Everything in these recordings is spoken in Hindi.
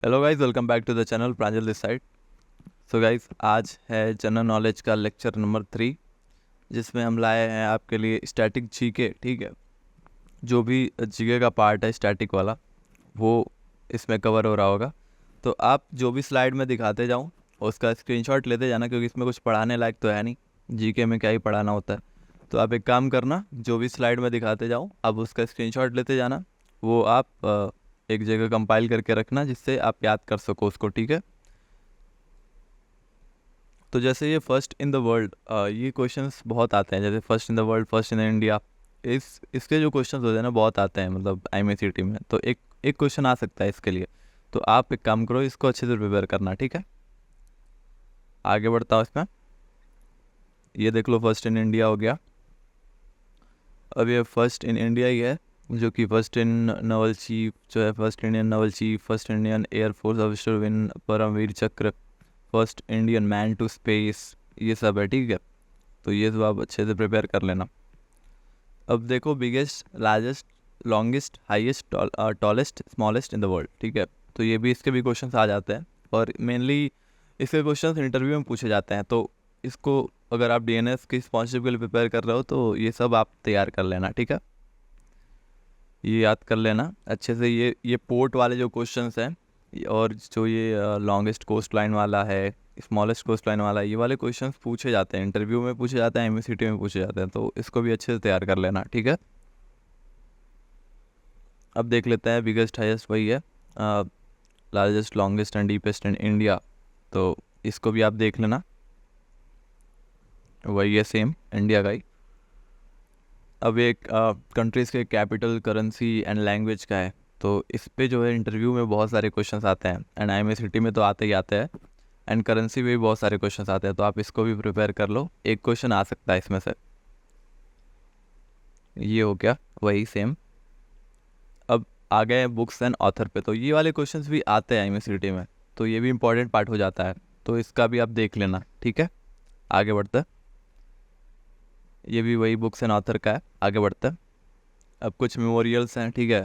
Hello guys, welcome back to the channel Pranjal this side. So guys, आज है जनरल नॉलेज का लेक्चर नंबर 3, जिसमें हम लाए हैं आपके लिए स्टैटिक जीके। ठीक है, जो भी जीके का पार्ट है स्टैटिक वाला, वो इसमें कवर हो रहा होगा। तो आप जो भी स्लाइड में दिखाते जाऊँ उसका स्क्रीनशॉट लेते जाना, क्योंकि इसमें कुछ पढ़ाने लायक तो है नहीं। जीके में क्या ही पढ़ाना होता है। तो आप एक काम करना, जो भी स्लाइड में दिखाते जाऊँ आप उसका स्क्रीनशॉट लेते जाना। वो आप एक जगह कंपाइल करके रखना, जिससे आप याद कर सको उसको। ठीक है, तो जैसे ये फर्स्ट इन द वर्ल्ड, ये क्वेश्चंस बहुत आते हैं। जैसे first in the world, first in India, इसके जो क्वेश्चंस होते हैं ना, बहुत आते हैं मतलब IMCT में। तो एक एक क्वेश्चन आ सकता है इसके लिए। तो आप एक काम करो, इसको अच्छे से प्रिपेयर करना। ठीक है, आगे बढ़ता हूँ इसमें। ये देख लो, फर्स्ट इन इंडिया हो गया। अब ये फर्स्ट इन इंडिया ही है, जो कि फर्स्ट इन नवल चीफ जो है, first Indian naval chief, first Indian air force officer win Paramvir Chakra, first Indian man to space, ये सब है। ठीक है, तो ये सब आप अच्छे से प्रिपेयर कर लेना। अब देखो, biggest, largest, longest, highest, tallest, smallest in the world. ठीक है, तो ये भी, इसके भी क्वेश्चंस आ जाते हैं, और मेनली इसके क्वेश्चंस इंटरव्यू में पूछे जाते हैं। तो इसको अगर आप DNS की स्पॉन्सरशिप के लिए प्रिपेयर कर रहे हो तो ये सब आप तैयार कर लेना। ठीक है, ये याद कर लेना अच्छे से। ये पोर्ट वाले जो क्वेश्चंस हैं, और जो ये लॉन्गेस्ट कोस्ट लाइन वाला है, स्मॉलेस्ट कोस्ट लाइन वाला, ये वाले क्वेश्चंस पूछे जाते हैं, इंटरव्यू में पूछे जाते हैं, MUCT में पूछे जाते हैं। तो इसको भी अच्छे से तैयार कर लेना। ठीक है, अब देख लेते हैं। बिगेस्ट, हाईएस्ट वही है, largest, longest and deepest in India. तो इसको भी आप देख लेना, वही है, सेम इंडिया का ही। अब एक कंट्रीज़ के कैपिटल, करेंसी एंड लैंग्वेज का है। तो इस पे जो है इंटरव्यू में बहुत सारे क्वेश्चंस आते हैं, एंड IMCT में तो आते ही आते हैं, एंड करेंसी में भी बहुत सारे क्वेश्चंस आते हैं। तो आप इसको भी प्रिपेयर कर लो, एक क्वेश्चन आ सकता है इसमें से। ये हो गया वही सेम। अब आ गए बुक्स एंड ऑथर पे। तो ये वाले क्वेश्चंस भी आते हैं IMCT में, तो ये भी इंपॉर्टेंट पार्ट हो जाता है। तो इसका भी आप देख लेना। ठीक है, आगे बढ़ते हैं। ये भी वही बुक्स एंड ऑथर का है, आगे बढ़ते हैं। अब कुछ मेमोरियल्स हैं। ठीक है,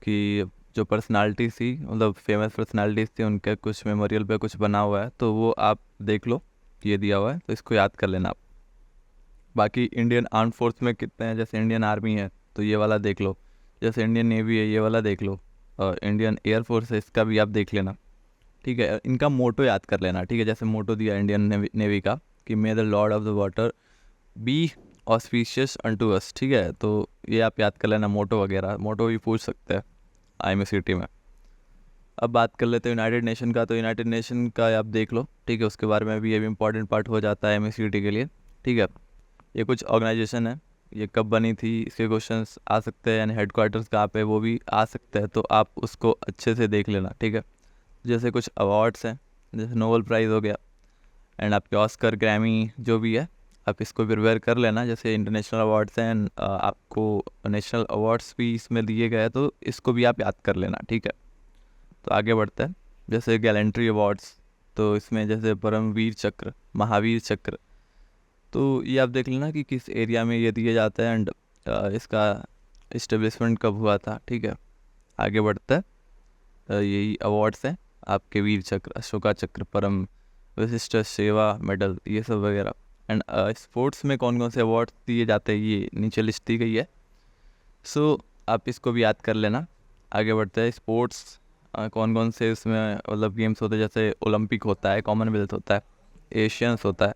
कि जो पर्सनालिटी थी, मतलब फेमस पर्सनालिटीज़ थी, उनके कुछ मेमोरियल पे कुछ बना हुआ है, तो वो आप देख लो, ये दिया हुआ है, तो इसको याद कर लेना आप। बाकी इंडियन आर्म फोर्स में कितने हैं, जैसे इंडियन आर्मी है तो ये वाला देख लो, जैसे इंडियन नेवी है ये वाला देख लो, और इंडियन एयरफोर्स है, इसका भी आप देख लेना। ठीक है, इनका मोटो याद कर लेना। ठीक है, जैसे मोटो दिया इंडियन नेवी का कि मे the Lord of the water B auspicious unto अस। ठीक है, तो ये आप याद कर लेना, मोटो वगैरह, मोटो भी पूछ सकते हैं IMCT में। अब बात कर लेते हैं यूनाइटेड नेशन का। तो यूनाइटेड नेशन का आप देख लो। ठीक है, उसके बारे में भी, ये भी इंपॉर्टेंट पार्ट हो जाता है MUCT के लिए। ठीक है, ये कुछ ऑर्गेनाइजेशन है, ये कब बनी थी, इसके क्वेश्चंस आ सकते हैं, यानी हेडक्वार्टर्स कहाँ पे, वो भी आ सकते हैं। तो आप उसको अच्छे से देख लेना। ठीक है, जैसे कुछ अवार्ड्स हैं, जैसे नोबेल प्राइज़ हो गया, एंड आपके ऑस्कर, ग्रैमी, जो भी है, आप इसको प्रिपेयर कर लेना। जैसे इंटरनेशनल अवार्ड्स हैं, एंड आपको नेशनल अवार्ड्स भी इसमें दिए गए हैं, तो इसको भी आप याद कर लेना। ठीक है, तो आगे बढ़ते हैं। जैसे गैलेंट्री अवार्ड्स, तो इसमें जैसे परमवीर चक्र, महावीर चक्र, तो ये आप देख लेना कि किस एरिया में ये दिए जाते हैं, एंड इसका इस्टेब्लिशमेंट कब हुआ था। ठीक है, आगे बढ़ते हैं। यही अवार्ड्स हैं आपके, वीर चक्र, अशोका चक्र, परम विशिष्ट सेवा मेडल, ये सब वगैरह। एंड स्पोर्ट्स में कौन कौन से अवार्ड्स दिए जाते हैं, ये नीचे लिस्ट दी गई है। सो आप इसको भी याद कर लेना। आगे बढ़ते हैं। स्पोर्ट्स कौन कौन से इसमें मतलब गेम्स होते हैं, जैसे ओलंपिक होता है, कॉमनवेल्थ होता है, एशियंस होता है।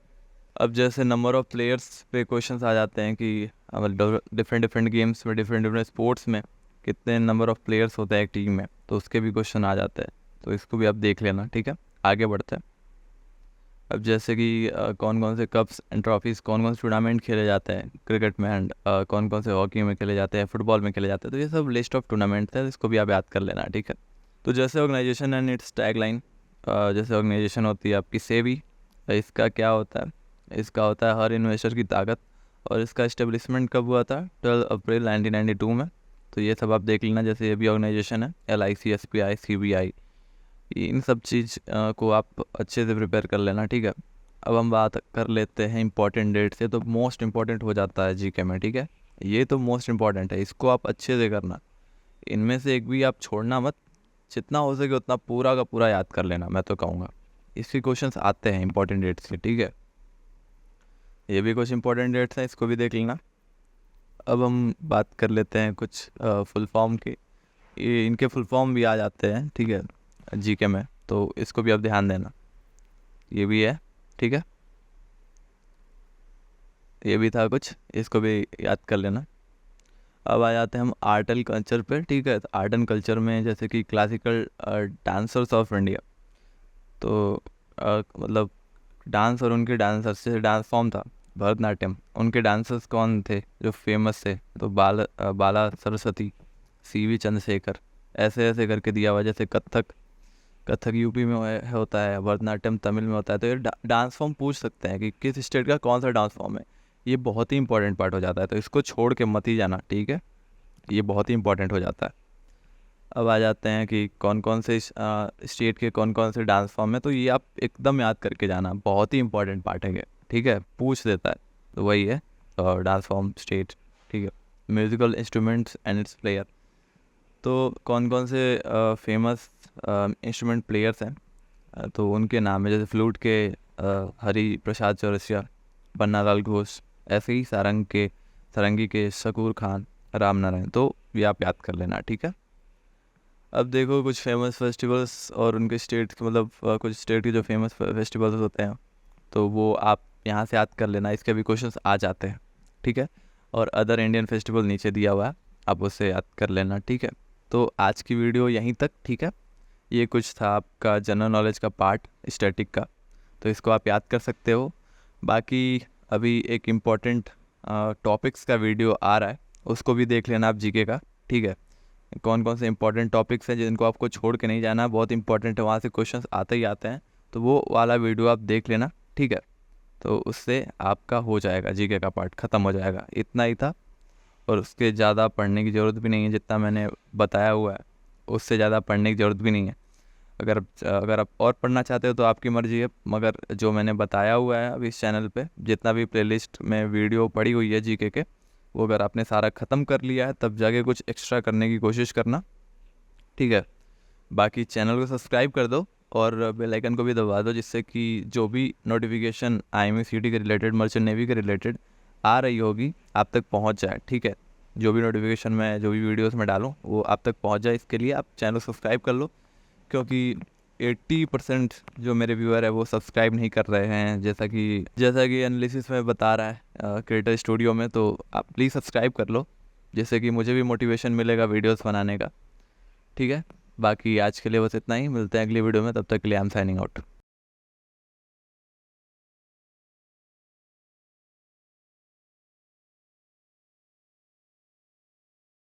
अब जैसे नंबर ऑफ़ प्लेयर्स पे क्वेश्चंस आ जाते हैं कि मतलब डिफरेंट डिफरेंट गेम्स में, डिफरेंट डिफरेंट स्पोर्ट्स में कितने नंबर ऑफ़ प्लेयर्स होते हैं एक टीम में, तो उसके भी क्वेश्चन आ जाते हैं। तो इसको भी आप देख लेना। ठीक है, आगे बढ़ते हैं। अब जैसे कि कौन कौन से कप्स एंड ट्रॉफीज़, कौन कौन से टूर्नामेंट खेले जाते हैं क्रिकेट में, एंड कौन कौन से हॉकी में खेले जाते हैं, फुटबॉल में खेले जाते हैं, तो ये सब लिस्ट ऑफ टूर्नामेंट्स है, इसको भी आप याद कर लेना। ठीक है, तो जैसे ऑर्गेनाइजेशन एंड इट्स टैगलाइन, जैसे ऑर्गेनाइजेशन होती है आपकी सेबी, इसका क्या होता है, इसका होता है हर इन्वेस्टर की ताकत, और इसका इस्टेब्लिशमेंट कब हुआ था, 12 अप्रैल 1992 में। तो ये सब आप देख लेना। जैसे ये भी ऑर्गेनाइजेशन है, LIC, SBI, CBI, इन सब चीज़ को आप अच्छे से प्रिपेयर कर लेना। ठीक है, अब हम बात कर लेते हैं इंपॉर्टेंट डेट से। तो मोस्ट इंपॉर्टेंट हो जाता है GK में। ठीक है, ये तो मोस्ट इंपॉर्टेंट है, इसको आप अच्छे से करना, इनमें से एक भी आप छोड़ना मत। जितना हो सके उतना पूरा का पूरा याद कर लेना, मैं तो कहूँगा। इसके क्वेश्चंस आते हैं इंपॉर्टेंट डेट्स के, ठीक है। ये भी कुछ इंपॉर्टेंट डेट्स हैं, इसको भी देख लेना। अब हम बात कर लेते हैं कुछ फुल फॉर्म के। ये इनके फुल फॉर्म भी आ जाते हैं, ठीक है, जीके में, तो इसको भी आप ध्यान देना। ये भी है, ठीक है, ये भी था कुछ, इसको भी याद कर लेना। अब आ जाते हैं हम आर्ट एंड कल्चर पे, ठीक है। तो आर्ट एंड कल्चर में जैसे कि क्लासिकल डांसर्स ऑफ इंडिया, तो मतलब डांस और उनके डांसर्स, जैसे डांस फॉर्म था भरतनाट्यम, उनके डांसर्स कौन थे जो फेमस थे, तो बाला सरस्वती, सीवी चंद्रशेखर, ऐसे ऐसे करके दिया हुआ। जैसे कथक यूपी में होता है, भरतनाट्यम तमिल में होता है। तो ये डांस फॉर्म पूछ सकते हैं कि किस स्टेट का कौन सा डांस फॉर्म है। ये बहुत ही इंपॉर्टेंट पार्ट हो जाता है, तो इसको छोड़ के मत ही जाना, ठीक है, ये बहुत ही इंपॉर्टेंट हो जाता है। अब आ जाते हैं कि कौन कौन से स्टेट के कौन कौन से डांस फॉर्म है, तो ये आप एकदम याद करके जाना, बहुत ही इंपॉर्टेंट पार्ट है ये, ठीक है, पूछ देता है। तो वही है डांस फॉर्म स्टेट, ठीक है। Musical instruments and it's player, तो कौन कौन से फेमस इंस्ट्रूमेंट प्लेयर्स हैं, तो उनके नाम है, जैसे फ्लूट के हरि प्रसाद चौरसिया, पन्नालाल घोष, ऐसे ही सारंगी के शकूर खान, राम नारायण, तो ये आप याद कर लेना, ठीक है। अब देखो कुछ फेमस फेस्टिवल्स और उनके स्टेट के, मतलब कुछ स्टेट के जो फेमस फेस्टिवल्स होते हैं, तो वो आप यहाँ से याद कर लेना, इसके भी क्वेश्चंस आ जाते हैं, ठीक है। और अदर इंडियन फेस्टिवल नीचे दिया हुआ है, आप उससे याद कर लेना, ठीक है। तो आज की वीडियो यहीं तक, ठीक है। ये कुछ था आपका जनरल नॉलेज का पार्ट स्टैटिक का, तो इसको आप याद कर सकते हो। बाकी अभी एक इम्पॉर्टेंट टॉपिक्स का वीडियो आ रहा है, उसको भी देख लेना आप जीके का, ठीक है। कौन कौन से इंपॉर्टेंट टॉपिक्स हैं जिनको आपको छोड़ के नहीं जाना, बहुत इंपॉर्टेंट है, वहाँ से क्वेश्चंस आते ही आते हैं, तो वो वाला वीडियो आप देख लेना, ठीक है। तो उससे आपका हो जाएगा, जीके का पार्ट ख़त्म हो जाएगा। इतना ही था, और उसके ज़्यादा पढ़ने की ज़रूरत भी नहीं है, जितना मैंने बताया हुआ है उससे ज़्यादा पढ़ने की ज़रूरत भी नहीं है। अगर आप और पढ़ना चाहते हो तो आपकी मर्ज़ी है, मगर जो मैंने बताया हुआ है अभी इस चैनल पे, जितना भी प्लेलिस्ट में वीडियो पड़ी हुई है जीके के, वो अगर आपने सारा ख़त्म कर लिया है तब जाके कुछ एक्स्ट्रा करने की कोशिश करना, ठीक है। बाकी चैनल को सब्सक्राइब कर दो और बेल आइकन को भी दबा दो, जिससे कि जो भी नोटिफिकेशन IME CT के रिलेटेड, मर्चेंट नेवी के रिलेटेड आ रही होगी आप तक पहुंच जाए, ठीक है। जो भी नोटिफिकेशन मैं, जो भी वीडियोस में डालूं, वो आप तक पहुंच जाए, इसके लिए आप चैनल सब्सक्राइब कर लो, क्योंकि 80% जो मेरे व्यूअर है वो सब्सक्राइब नहीं कर रहे हैं, जैसा कि एनालिसिस में बता रहा है क्रिएटर स्टूडियो में। तो आप प्लीज़ सब्सक्राइब कर लो, जिससे कि मुझे भी मोटिवेशन मिलेगा वीडियोस बनाने का, ठीक है। बाकी आज के लिए बस इतना ही, मिलते हैं अगली वीडियो में, तब तक के लिए आई एम साइनिंग आउट।